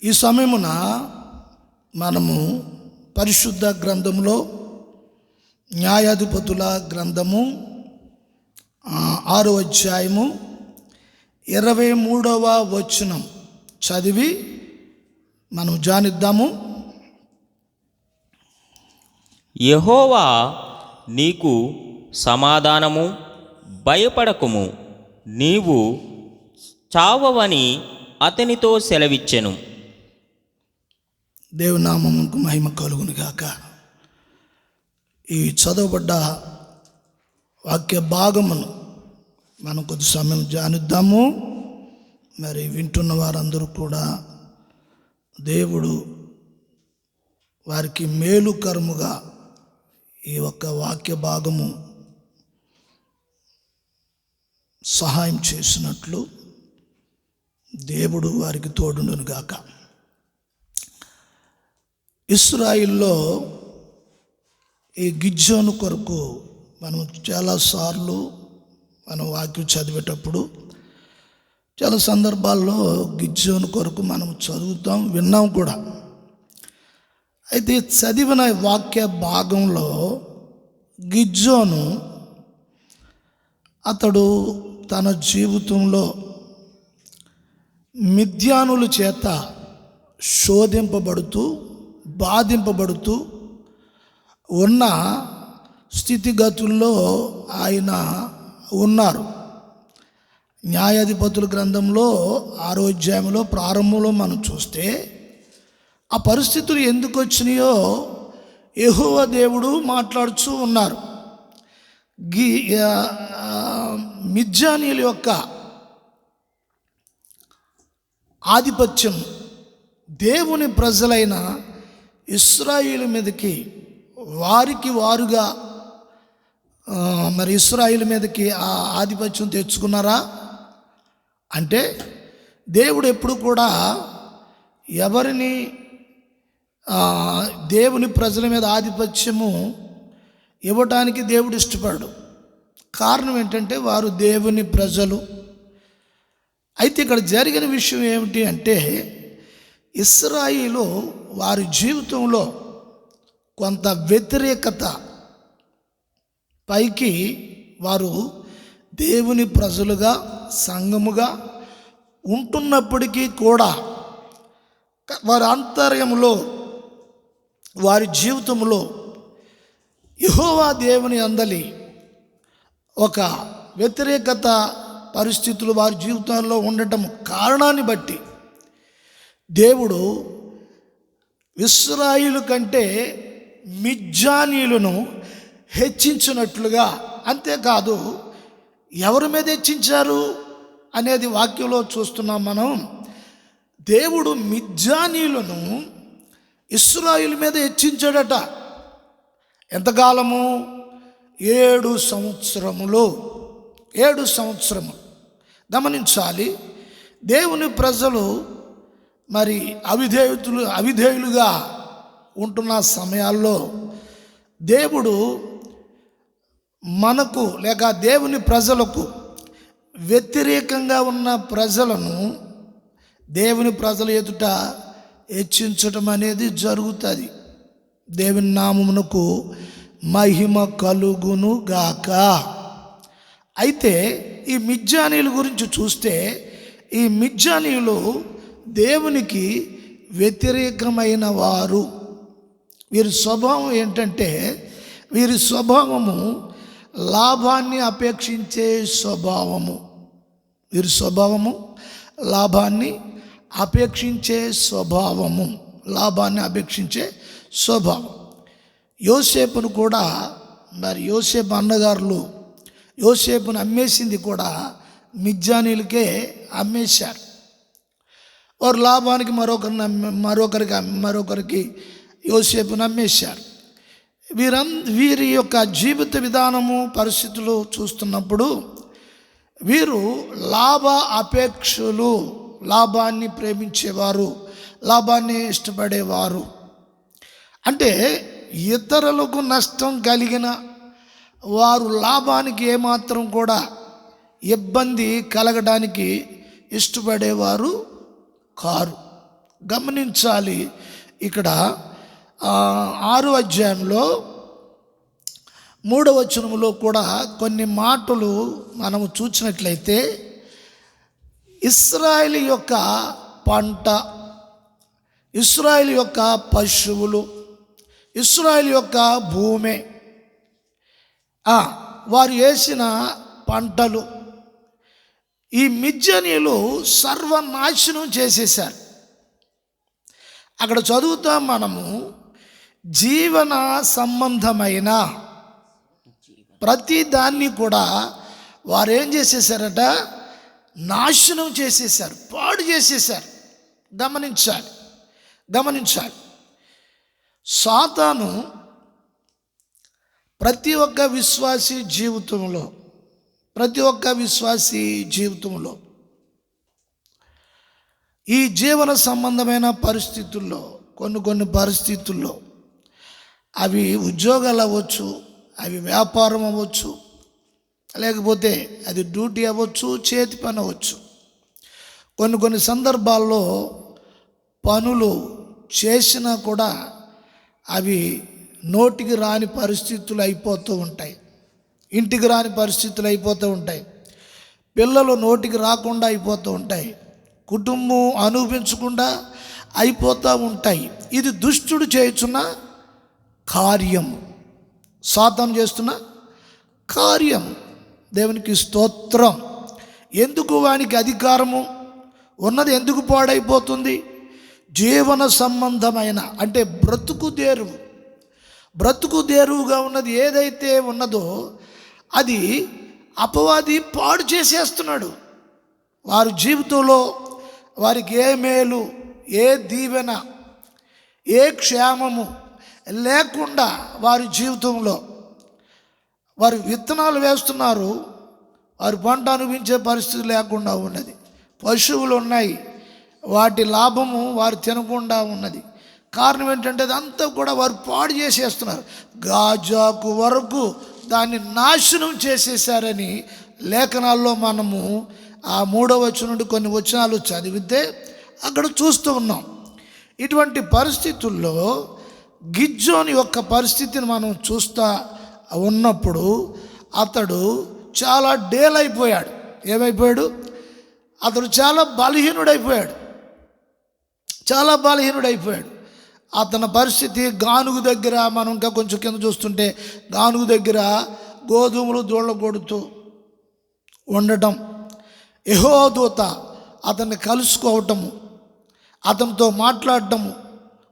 ఈ సమయమున మనము పరిశుద్ధ గ్రంథంలో న్యాయాధిపతుల గ్రంథము 6వ అధ్యాయము 23వ వచనం చదివి మనం ధ్యానిద్దాము. యెహోవా నీకు సమాధానము, భయపడకుము, నీవు చావవని అతనితో సెలవిచ్చెను. దేవుని నామమునకు మహిమ కలుగును గాక. ఈ చదవబడ్డ వాక్య భాగమును మనం కొద్ది సమయం ధ్యానిద్దాము. మరి వింటున్న వారందరూ కూడా దేవుడు వారికి మేలుకరముగా ఈ ఒక్క వాక్య భాగము సహాయం చేసినట్లు దేవుడు వారికి తోడుండును గాక. ఇశ్రాయిల్లో ఈ గిద్యోను కొరకు మనం చాలాసార్లు మనం వాక్యం చదివేటప్పుడు చాలా సందర్భాల్లో గిద్యోను కొరకు మనం చదువుతాం, విన్నాం కూడా. అయితే చదివిన వాక్య భాగంలో గిద్యోను అతడు తన జీవితంలో మిద్యానుల చేత శోధింపబడుతూ బాధింపబడుతూ ఉన్న స్థితిగతుల్లో ఆయన ఉన్నారు. న్యాయాధిపతుల గ్రంథంలో 6వ అధ్యాయంలో ప్రారంభంలో మనం చూస్తే ఆ పరిస్థితులు ఎందుకు వచ్చినాయో యెహోవా దేవుడు మాట్లాడుతూ ఉన్నారు. మిద్యానీయుల యొక్క ఆధిపత్యం దేవుని ప్రజలైన ఇశ్రాయేలు మీదకి వారికి వారుగా మరి ఇశ్రాయేలు మీదకి ఆ ఆధిపత్యం తెచ్చుకున్నారా అంటే, దేవుడు ఎప్పుడు కూడా ఎవరిని దేవుని ప్రజల మీద ఆధిపత్యము ఇవ్వటానికి దేవుడు ఇష్టపడడు. కారణం ఏంటంటే వారు దేవుని ప్రజలు. అయితే ఇక్కడ జరిగిన విషయం ఏమిటి అంటే, ఇశ్రాయేలు వారి జీవితంలో కొంత వ్యతిరేకత పైకి వారు దేవుని ప్రజలుగా సంఘముగా ఉంటున్నప్పటికీ కూడా వారి ఆంతర్యంలో వారి జీవితంలో యెహోవా దేవుని అందలి ఒక వ్యతిరేకత పరిస్థితులు వారి జీవితాల్లో ఉండటం కారణాన్ని బట్టి దేవుడు ఇశ్రాయేలు కంటే మిద్యానీయులను హెచ్చించినట్లుగా, అంతేకాదు ఎవరి మీద హెచ్చించారు అనేది వాక్యంలో చూస్తున్నాం మనం. దేవుడు మిద్యానీయులను ఇశ్రాయేలు మీద హెచ్చించాడట. ఎంతకాలము? 7 సంవత్సరములు. 7 సంవత్సరములు. గమనించాలి, దేవుని ప్రజలు మరి అవిధేయులుగా ఉంటున్న సమయాల్లో దేవుడు మనకు లేక దేవుని ప్రజలకు వ్యతిరేకంగా ఉన్న ప్రజలను దేవుని ప్రజల ఎదుట హెచ్చించటం అనేది జరుగుతుంది. దేవుని నామమునకు మహిమ కలుగును గాక. అయితే ఈ మిద్యానీయుల గురించి చూస్తే, ఈ మిద్యానీయులు దేవునికి వ్యతిరేకమైన వారు. వీరి స్వభావం ఏంటంటే, వీరి స్వభావము లాభాన్ని అపేక్షించే స్వభావము. వీరి స్వభావము లాభాన్ని అపేక్షించే స్వభావము. లాభాన్ని అపేక్షించే స్వభావం. యోసేపును కూడా మరి యోసేపు అన్నగారులు యోసేపును అమ్మేసింది కూడా మిద్యానీయులకే అమ్మేశారు. వారు లాభానికి మరొకరికి యోసేపును అమ్మేశారు. వీరి యొక్క జీవిత విధానము పరిస్థితులు చూస్తున్నప్పుడు వీరు లాభ అపేక్షలు, లాభాన్ని ప్రేమించేవారు, లాభాన్ని ఇష్టపడేవారు. అంటే ఇతరులకు నష్టం కలిగిన వారు లాభానికి ఏమాత్రం కూడా ఇబ్బంది కలగడానికి ఇష్టపడేవారు కారు. గమనించాలి. ఇక్కడ 6వ అధ్యాయంలో 3వ వచనములో కూడా కొన్ని మాటలు మనము చూసినట్లయితే, ఇశ్రాయేలు యొక్క పంట, ఇశ్రాయేలు యొక్క పశువులు, ఇశ్రాయేలు యొక్క భూమి, వారు వేసిన పంటలు, ఈ మిద్యానీయులు సర్వనాశనం చేసేశారు. అక్కడ చదువుతాం మనము, జీవన సంబంధమైన ప్రతి దాన్ని కూడా వారు ఏం చేసేసారట, నాశనం చేసేసారు, పాడు చేసేసారు. గమనించాలి. సాతాను ప్రతి ఒక్క విశ్వాసి జీవితంలో ఈ జీవన సంబంధమైన పరిస్థితుల్లో కొన్ని పరిస్థితుల్లో, అవి ఉద్యోగాలు అవ్వచ్చు, అవి వ్యాపారం అవ్వచ్చు, లేకపోతే అది డ్యూటీ అవ్వచ్చు, చేతి పని అవ్వచ్చు, కొన్ని సందర్భాల్లో పనులు చేసినా కూడా అవి నోటికి రాని పరిస్థితులు అయిపోతూ ఉంటాయి, ఇంటికి రాని పరిస్థితులు అయిపోతూ ఉంటాయి, పిల్లలు నోటికి రాకుండా అయిపోతూ ఉంటాయి, కుటుంబం అనుభవించకుండా అయిపోతూ ఉంటాయి. ఇది దుష్టుడు చేయుచున్న కార్యం, సాతాను చేస్తున్న కార్యం. దేవునికి స్తోత్రం. ఎందుకు వానికి అధికారము ఉన్నది, ఎందుకు పాడైపోతుంది? జీవన సంబంధమైన, అంటే బ్రతుకుదేరువుగా ఉన్నది ఏదైతే ఉన్నదో అది అపవాది పాడు చేసేస్తున్నాడు. వారి జీవితంలో వారికి ఏ మేలు, ఏ దీవెన, ఏ క్షేమము లేకుండా వారి జీవితంలో వారు విత్తనాలు వేస్తున్నారు, వారు పంట అనుభవించే పరిస్థితి లేకుండా ఉన్నది. పశువులు ఉన్నాయి, వాటి లాభము వారు తినకుండా ఉన్నది. కారణం ఏంటంటే అదంతా కూడా వారు పాడు చేసేస్తున్నారు, గాజాకు వరకు దాన్ని నాశనం చేసేసారని లేఖనాల్లో మనము ఆ 3వ వచనం నుండి కొన్ని వచనాలు చదివితే అక్కడ చూస్తూ ఉన్నాం. ఇటువంటి పరిస్థితుల్లో గిద్యోను యొక్క పరిస్థితిని మనం చూస్తూ ఉన్నప్పుడు అతడు చాలా డేలైపోయాడు. ఏమైపోయాడు? అతడు చాలా బలహీనుడైపోయాడు. అతని పరిస్థితి గానుగు దగ్గర, మనం ఇంకా కొంచెం కింద చూస్తుంటే గానుగు దగ్గర గోధుమలు దూళ్ళ కొడుతూ ఉండటం, యెహోవా దూత అతన్ని కలుసుకోవటము, అతనితో మాట్లాడటము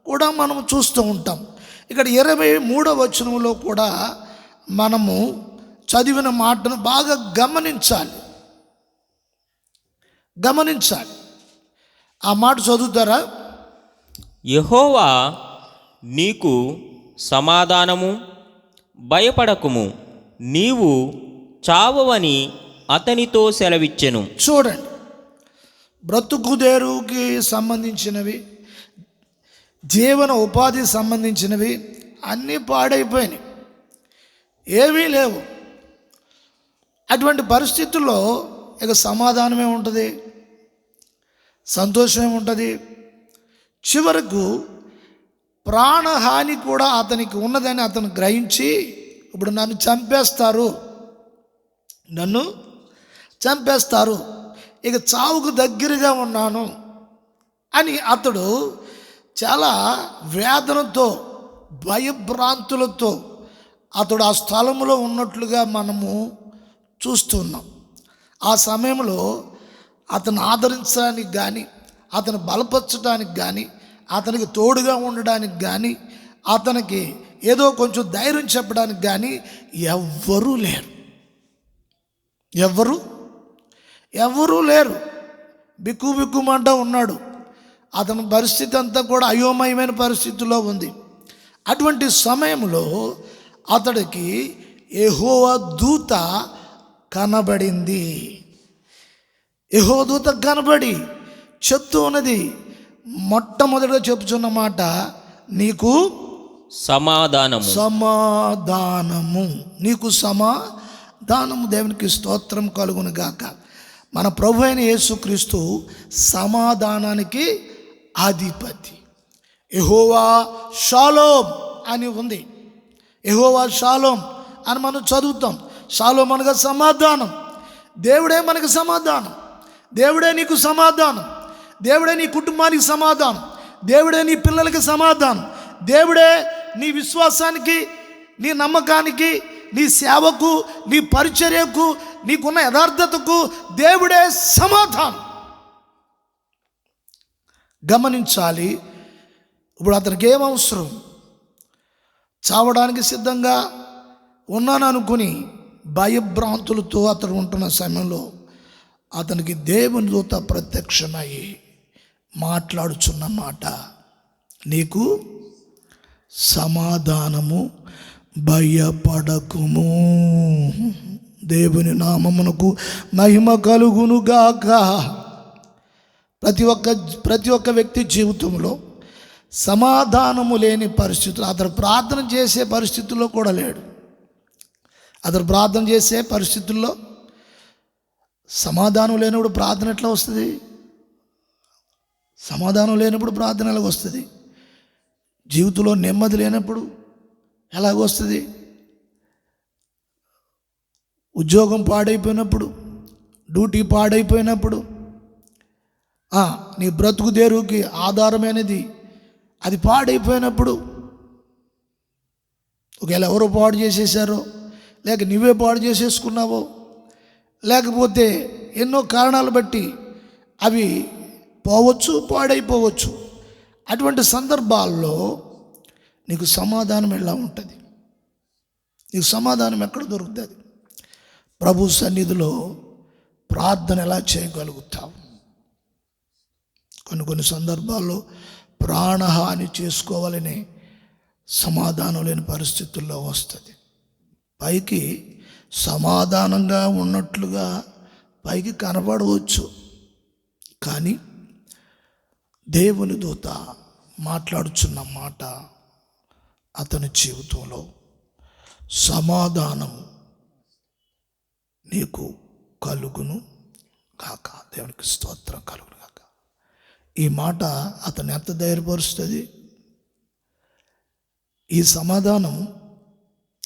కూడా మనము చూస్తూ ఉంటాం. ఇక్కడ 23వ వచనంలో కూడా మనము చదివిన మాటను బాగా గమనించాలి. ఆ మాట చదువుతారా? యెహోవా నీకు సమాధానము, భయపడకుము, నీవు చావవని అతనితో సెలవిచ్చెను. చూడండి, బ్రతుకుదేరువుకి సంబంధించినవి, జీవన ఉపాధి సంబంధించినవి అన్నీ పాడైపోయినాయి, ఏమీ లేవు. అటువంటి పరిస్థితుల్లో ఇక సమాధానమే ఉంటుంది, సంతోషమే ఉంటుంది. చివరకు ప్రాణహాని కూడా అతనికి ఉన్నదని అతను గ్రహించి, ఇప్పుడు నన్ను చంపేస్తారు, ఇక చావుకు దగ్గరగా ఉన్నాను అని అతడు చాలా వేదనతో, భయభ్రాంతులతో అతడు ఆ స్థలంలో ఉన్నట్లుగా మనము చూస్తున్నాం. ఆ సమయంలో అతను ఆదరించడానికి కానీ, అతను బలపరచడానికి కానీ, అతనికి తోడుగా ఉండడానికి కానీ, అతనికి ఏదో కొంచెం ధైర్యం చెప్పడానికి కానీ ఎవ్వరూ లేరు. బిక్కుమంటూ ఉన్నాడు. అతని పరిస్థితి అంతా కూడా అయోమయమైన పరిస్థితిలో ఉంది. అటువంటి సమయంలో అతడికి యెహోవా దూత కనబడింది. యెహోవా దూత కనబడి చెప్తూ ఉన్నది, మొట్టమొదటిగా చెప్పుచున్న మాట, నీకు సమాధానము, నీకు సమాధానము. దేవునికి స్తోత్రం కలుగును గాక. మన ప్రభు అయిన యేసుక్రీస్తు సమాధానానికి అధిపతి. యెహోవా షాలోమ్ అని ఉంది. యెహోవా షాలోమ్ అని మనం చదువుతాం. షాలోమ్ అనగా సమాధానం. దేవుడే మనకు సమాధానం. దేవుడే నీకు సమాధానం. దేవుడే నీ కుటుంబానికి సమాధానం. దేవుడే నీ పిల్లలకి సమాధానం. దేవుడే నీ విశ్వాసానికి, నీ నమ్మకానికి, నీ సేవకు, నీ పరిచర్యకు, నీకున్న యథార్థతకు దేవుడే సమాధానం. గమనించాలి. ఇప్పుడు అతనికి ఏం అవసరం? చావడానికి సిద్ధంగా ఉన్నాను అనుకుని భయభ్రాంతులతో అతడు ఉంటున్న సమయంలో అతనికి దేవుని దూత ప్రత్యక్షమయ్యి మాట్లాడుచున్న మాట, నీకు సమాధానము, భయపడకుము, దేవుని నామమునకు మహిమ కలుగునుగాక. ప్రతి ఒక్క వ్యక్తి జీవితంలో సమాధానము లేని పరిస్థితులు, అతను ప్రార్థన చేసే పరిస్థితుల్లో కూడా లేడు. అతను ప్రార్థన చేసే పరిస్థితుల్లో సమాధానం లేనప్పుడు ప్రార్థన ఎట్లా వస్తుంది? సమాధానం లేనప్పుడు ప్రార్థన ఎలాగ వస్తుంది? జీవితంలో నెమ్మది లేనప్పుడు ఎలాగొస్తుంది? ఉద్యోగం పాడైపోయినప్పుడు, డ్యూటీ పాడైపోయినప్పుడు, నీ బ్రతుకు దేరుకి ఆధారమైనది అది పాడైపోయినప్పుడు, ఒకవేళ ఎవరో పాడు చేసేసారో, లేక నువ్వే పాడు చేసేసుకున్నావో, లేకపోతే ఎన్నో కారణాలు బట్టి అవి పోవచ్చు, పాడైపోవచ్చు. అటువంటి సందర్భాల్లో నీకు సమాధానం ఎలా ఉంటుంది? నీకు సమాధానం ఎక్కడ దొరుకుతుంది? ప్రభు సన్నిధిలో ప్రార్థన ఎలా చేయగలుగుతావు? కొన్ని సందర్భాల్లో ప్రాణహాని చేసుకోవాలని సమాధానం లేని పరిస్థితుల్లో వస్తుంది. పైకి సమాధానంగా ఉన్నట్లుగా పైకి కనబడవచ్చు, కానీ దేవుని దూత మాట్లాడుచున్న మాట అతని జీవితంలో సమాధానం నీకు కలుగును కాక. దేవునికి స్తోత్రం కలుగును కాక. ఈ మాట అతను ఎంత ధైర్యపరుస్తుంది? ఈ సమాధానం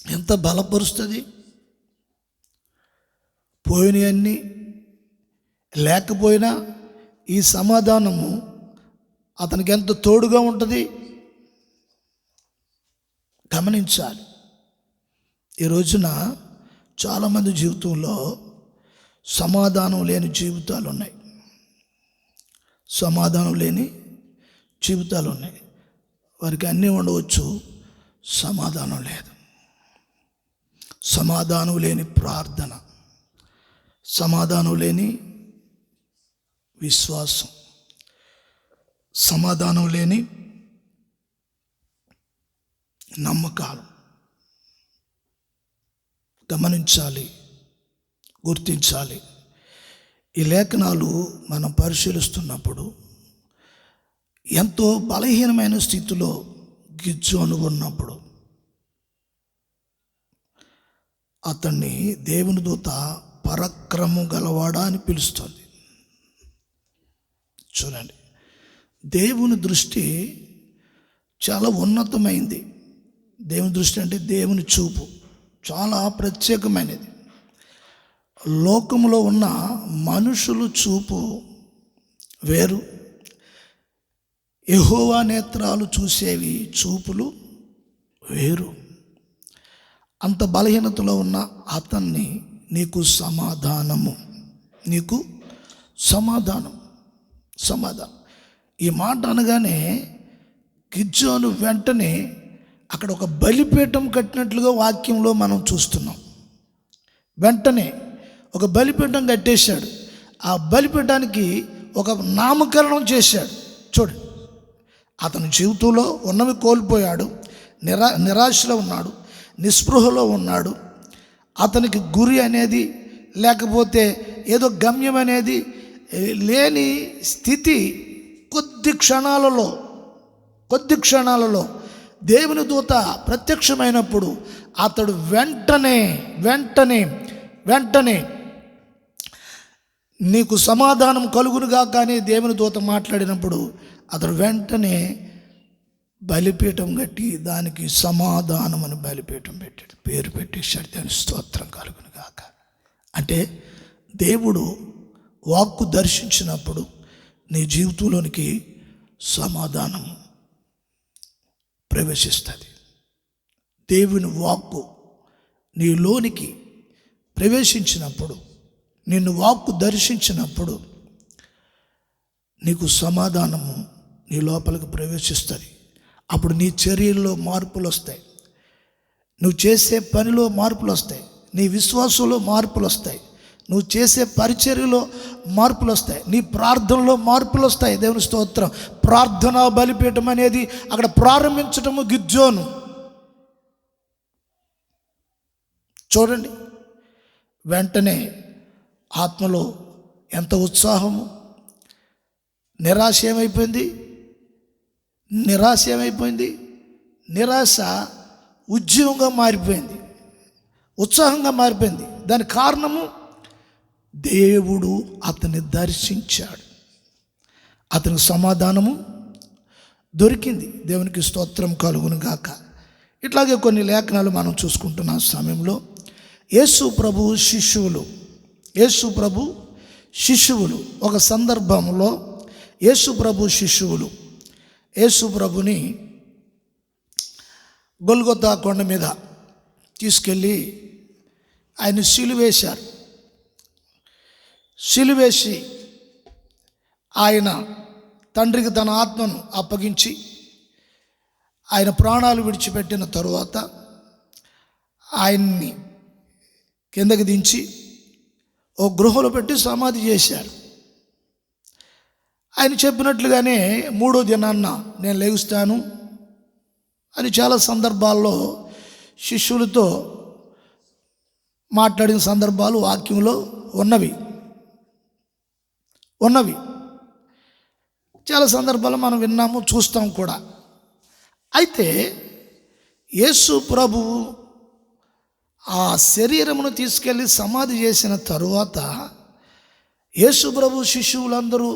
ఎంత బలపరుస్తుంది? పోయినవన్నీ లేకపోయినా ఈ సమాధానము అతనికి ఎంత తోడుగా ఉంటుంది? గమనించాలి. ఈ రోజున చాలామంది జీవితంలో సమాధానం లేని జీవితాలు ఉన్నాయి. సమాధానం లేని జీవితాలు ఉన్నాయి. వారికి అన్నీ ఉండవచ్చు, సమాధానం లేదు. సమాధానం లేని ప్రార్థన, సమాధానం లేని విశ్వాసం, సమాధానం లేని నమ్మకాలు. గమనించాలి, గుర్తించాలి. ఈ లేఖనాలు మనం పరిశీలిస్తున్నప్పుడు ఎంతో బలహీనమైన స్థితిలో గిద్యోను ఉన్నప్పుడు అతన్ని దేవుని దూత పరాక్రమం గలవాడా అని పిలుస్తుంది. చూడండి, దేవుని దృష్టి చాలా ఉన్నతమైంది. దేవుని దృష్టి అంటే దేవుని చూపు చాలా ప్రత్యేకమైనది. లోకంలో ఉన్న మనుషులు చూపు వేరు, యెహోవా నేత్రాలు చూసేవి చూపులు వేరు. అంత బలహీనతలో ఉన్న అతన్ని నీకు సమాధానము, నీకు సమాధానం, సమాధానం. ఈ మాట అనగానే గిద్యోను వెంటనే అక్కడ ఒక బలిపీఠం కట్టినట్లుగా వాక్యంలో మనం చూస్తున్నాం. వెంటనే ఒక బలిపీఠం కట్టేశాడు. ఆ బలిపీఠానికి ఒక నామకరణం చేశాడు. చూడండి, అతని జీవితంలో ఉన్నవి కోల్పోయాడు, నిరాశలో ఉన్నాడు, నిస్పృహలో ఉన్నాడు. అతనికి గురి అనేది లేకపోతే ఏదో గమ్యం అనేది లేని స్థితి. కొద్ది క్షణాలలో దేవుని దూత ప్రత్యక్షమైనప్పుడు అతడు వెంటనే నీకు సమాధానం కలుగునుగా. కానీ దేవుని దూత మాట్లాడినప్పుడు అతడు వెంటనే బలిపీఠం కట్టి దానికి సమాధానం అని బలిపీఠం పెట్టాడు, పేరు పెట్టేశాడు. దాని స్తోత్రం కలుగునుగాక. అంటే దేవుడు వాక్కు దర్శించినప్పుడు నీ జీవితంలోనికి సమాధానం ప్రవేశిస్తుంది. దేవుని వాక్కు నీలోనికి ప్రవేశించినప్పుడు, నిన్ను వాక్కు దర్శించినప్పుడు నీకు సమాధానము నీ లోపలికి ప్రవేశిస్తుంది. అప్పుడు నీ చర్యల్లో మార్పులు వస్తాయి, నువ్వు చేసే పనిలో మార్పులు వస్తాయి, నీ విశ్వాసంలో మార్పులు వస్తాయి, నువ్వు చేసే పరిచర్యలో మార్పులు వస్తాయి, నీ ప్రార్థనలో మార్పులు వస్తాయి. దేవుని స్తోత్రం. ప్రార్థనా బలిపీఠం అనేది అక్కడ ప్రారంభించటము గిద్యోను. చూడండి, వెంటనే ఆత్మలో ఎంత ఉత్సాహము. నిరాశ ఏమైపోయింది? నిరాశ ఉద్యమంగా మారిపోయింది, ఉత్సాహంగా మారిపోయింది. దానికి కారణము దేవుడు అతన్ని దర్శించాడు, అతనికి సమాధానము దొరికింది. దేవునికి స్తోత్రం కలుగును గాక. ఇట్లాగే కొన్ని లేఖనాలు మనం చూసుకుంటున్న సమయంలో యేసు ప్రభు శిష్యువులు ఒక సందర్భంలో యేసు ప్రభుని గొల్గొతా కొండ మీద తీసుకెళ్ళి ఆయన సిలువేశారు. సిలువేసి ఆయన తండ్రికి తన ఆత్మను అప్పగించి ఆయన ప్రాణాలు విడిచిపెట్టిన తరువాత ఆయన్ని కిందకి దించి ఓ గృహలో పెట్టి సమాధి చేశారు. ఆయన చెప్పినట్లుగానే 3వ దినాన్న నేను లేగుస్తాను అని చాలా సందర్భాల్లో శిష్యులతో మాట్లాడిన సందర్భాలు వాక్యంలో ఉన్నవి. చాలా సందర్భాలు మనం విన్నాము, చూస్తాం కూడా. అయితే యేసు ప్రభువు ఆ శరీరమును తీసుకెళ్ళి సమాధి చేసిన తరువాత యేసు ప్రభు శిష్యులందరూ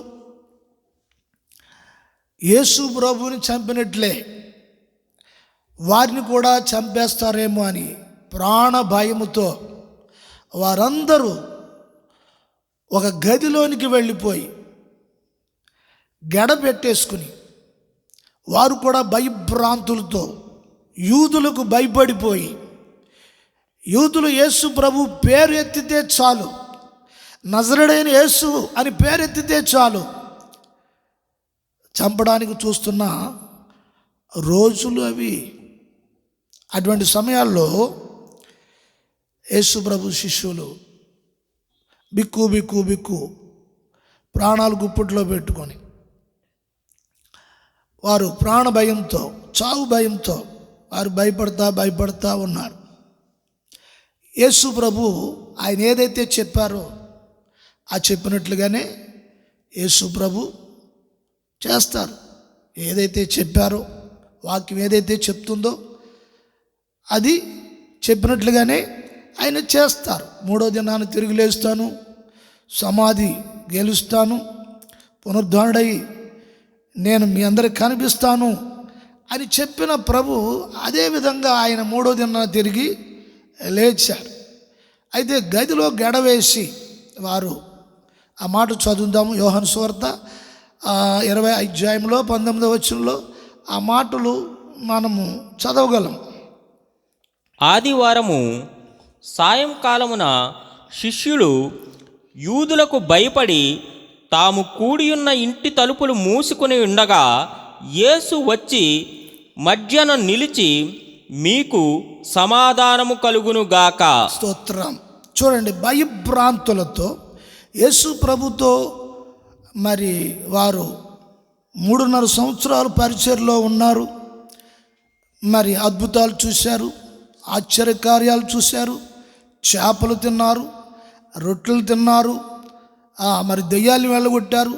యేసు ప్రభువుని చంపినట్లే వారిని కూడా చంపేస్తారేమో అని ప్రాణ భయముతో వారందరూ ఒక గదిలోనికి వెళ్ళిపోయి గడపెట్టేసుకుని వారు కూడా భయభ్రాంతులతో యూదులకు భయపడిపోయి, యూదులు యేసు ప్రభు పేరు ఎత్తితే చాలు, నజరేయుడైన యేసు అని పేరెత్తితే చాలు చంపడానికి చూస్తున్న రోజులు అవి. అటువంటి సమయాల్లో యేసు ప్రభు శిష్యులు బిక్కు ప్రాణాలు గుప్పిట్లో పెట్టుకొని వారు ప్రాణ భయంతో, చావు భయంతో వారు భయపడతా ఉన్నారు. యేసు ప్రభు ఆయన ఏదైతే చెప్పారో ఆ చెప్పినట్లుగానే యేసు ప్రభు చేస్తారు. ఏదైతే చెప్పారో, వాక్యం ఏదైతే చెప్తుందో అది చెప్పినట్లుగానే ఆయన చేస్తారు. 3వ దినాన్ని తిరిగి లేస్తాను, సమాధి గెలుస్తాను, పునరుద్ధరణుడై నేను మీ అందరికి కనిపిస్తాను అని చెప్పిన ప్రభు అదేవిధంగా ఆయన 3వ దినాన్ని తిరిగి లేచారు. అయితే గదిలో గడవేసి వారు, ఆ మాట చదువుదాము, యోహాను సువార్త 20వ అధ్యాయంలో 19వ వచనంలో ఆ మాటలు మనము చదవగలం. ఆదివారము సాయంకాలమున శిష్యులు యూదులకు భయపడి తాము కూడియున్న ఇంటి తలుపులు మూసుకుని ఉండగా యేసు వచ్చి మధ్యన నిలిచి, మీకు సమాధానము కలుగునుగాక. స్తోత్రం. చూడండి, భయభ్రాంతులతో యేసు ప్రభుతో మరి వారు 3.5 సంవత్సరాలు పరిచర్లో ఉన్నారు. మరి అద్భుతాలు చూశారు, ఆశ్చర్యకార్యాలు చూశారు, చేపలు తిన్నారు, రొట్టెలు తిన్నారు, మరి దెయ్యాలు వెళ్ళగొట్టారు.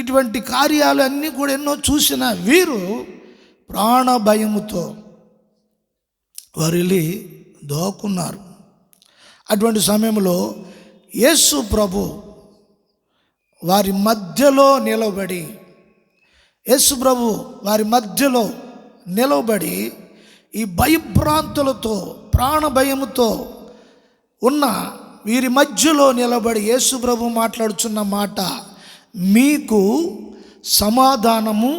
ఇటువంటి కార్యాలు అన్నీ కూడా ఎన్నో చూసిన వీరు ప్రాణ భయముతో వారు వెళ్ళి దోకున్నారు. అటువంటి సమయంలో యేసు ప్రభు వారి మధ్యలో నిలబడి, యేసు ప్రభు వారి మధ్యలో నిలబడి ఈ భయభ్రాంతులతో, ప్రాణ భయముతో ఉన్న వీరి మధ్యలో నిలబడి యేసు ప్రభు మాట్లాడుచున్న మాట, మీకు సమాధానము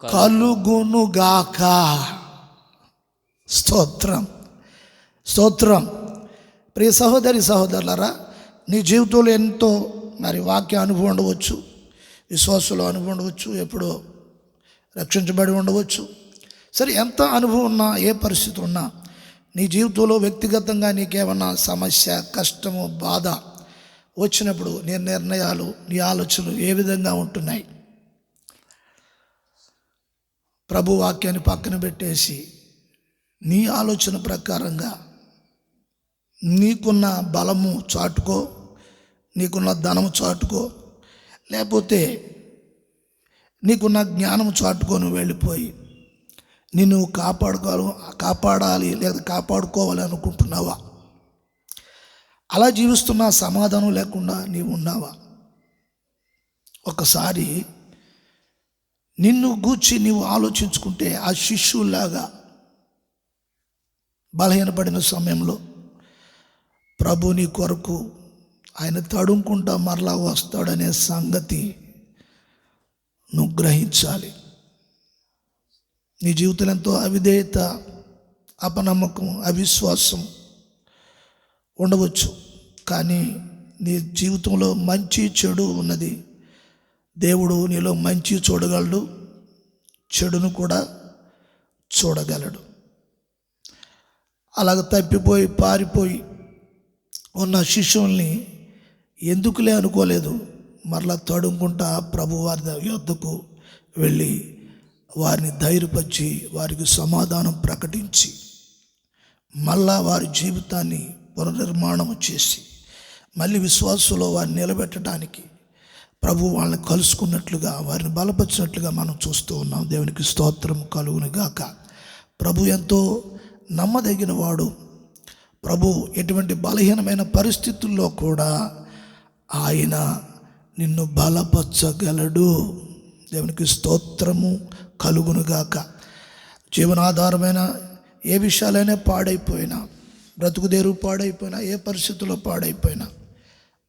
కలుగునుగాక. స్తోత్రం, స్తోత్రం. ప్రియ సహోదరి సహోదరులారా, నీ జీవితంలో ఎంతో వాక్య అనుభవం ఉండవచ్చు, విశ్వాసంలో అనుభవం ఉండవచ్చు, ఎప్పుడో రక్షించబడి ఉండవచ్చు. సరే, ఎంత అనుభవం ఉన్నా, ఏ పరిస్థితి ఉన్నా, నీ జీవితంలో వ్యక్తిగతంగా నీకేమన్నా సమస్య, కష్టము, బాధ వచ్చినప్పుడు నీ నిర్ణయాలు, నీ ఆలోచనలు ఏ విధంగా ఉంటున్నాయి? ప్రభు వాక్యాన్ని పక్కన పెట్టేసి నీ ఆలోచన ప్రకారంగా నీకున్న బలము చాటుకో, నీకున్న ధనము చాటుకో, లేకపోతే నీకున్న జ్ఞానము చాటుకొని వెళ్ళిపోయి నిన్ను కాపాడాలి లేదా కాపాడుకోవాలి అనుకుంటున్నావా? అలా జీవిస్తున్నా సమాధానం లేకుండా నీవు ఉన్నావా? ఒకసారి నిన్ను గూర్చి నీవు ఆలోచించుకుంటే, ఆ శిష్యులాగా బలహీనపడిన సమయంలో ప్రభు నీ కొరకు ఆయన తడుముకుంటా మరలా వస్తాడనే సంగతి నువ్వు గ్రహించాలి. నీ జీవితంలో ఎంతో అవిధేయత, అపనమ్మకం, అవిశ్వాసం ఉండవచ్చు. కానీ నీ జీవితంలో మంచి చెడు ఉన్నది. దేవుడు నీలో మంచి చూడగలడు, చెడును కూడా చూడగలడు. అలాగ తప్పిపోయి పారిపోయి ఉన్న శిష్యుల్ని ఎందుకులే అనుకోలేదు, మరలా తడుముకుంటా ప్రభు వారి యొద్దకు వెళ్ళి వారిని ధైర్యపరిచి, వారికి సమాధానం ప్రకటించి, మళ్ళా వారి జీవితాన్ని పునర్నిర్మాణం చేసి, మళ్ళీ విశ్వాసంలో వారిని నిలబెట్టడానికి ప్రభు వాళ్ళని కలుసుకున్నట్లుగా, వారిని బలపరిచినట్లుగా మనం చూస్తూ ఉన్నాం. దేవునికి స్తోత్రం కలుగును గాక. ప్రభు ఎంతో నమ్మదగిన వాడు. ప్రభు ఎటువంటి బలహీనమైన పరిస్థితుల్లో కూడా ఆయన నిన్ను బలపరచగలడు. దేవునికి స్తోత్రము కలుగునుగాక. జీవనాధారమైన ఏ విషయాలైనా పాడైపోయినా, బ్రతుకుదేరు పాడైపోయినా, ఏ పరిస్థితుల్లో పాడైపోయినా,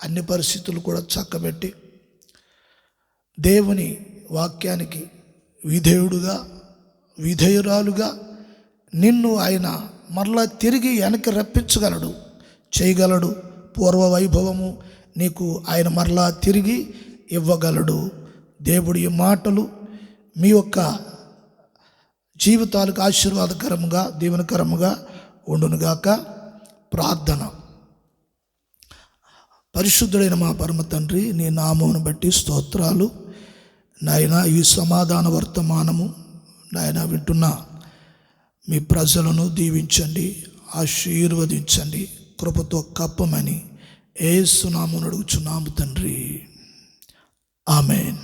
అన్ని పరిస్థితులు కూడా చక్కబెట్టి దేవుని వాక్యానికి విధేయురాలుగా నిన్ను ఆయన మరలా తిరిగి వెనక్కి రప్పించగలడు, చేయగలడు. పూర్వ వైభవము నీకు ఆయన మరలా తిరిగి ఇవ్వగలడు. దేవుడి మాటలు మీ యొక్క జీవితాలకు ఆశీర్వాదకరముగా, దీవెనకరముగా ఉండునుగాక. ప్రార్థన. పరిశుద్ధుడైన మా పరమ తండ్రి, నీ నామమును బట్టి స్తోత్రాలు నాయన. ఈ సమాధాన వర్తమానము నాయన వింటున్న మీ ప్రజలను దీవించండి, ఆశీర్వదించండి, కృపతో కప్పమని యేసు నామమున అడుగుచున్నాము తండ్రి. ఆమేన్.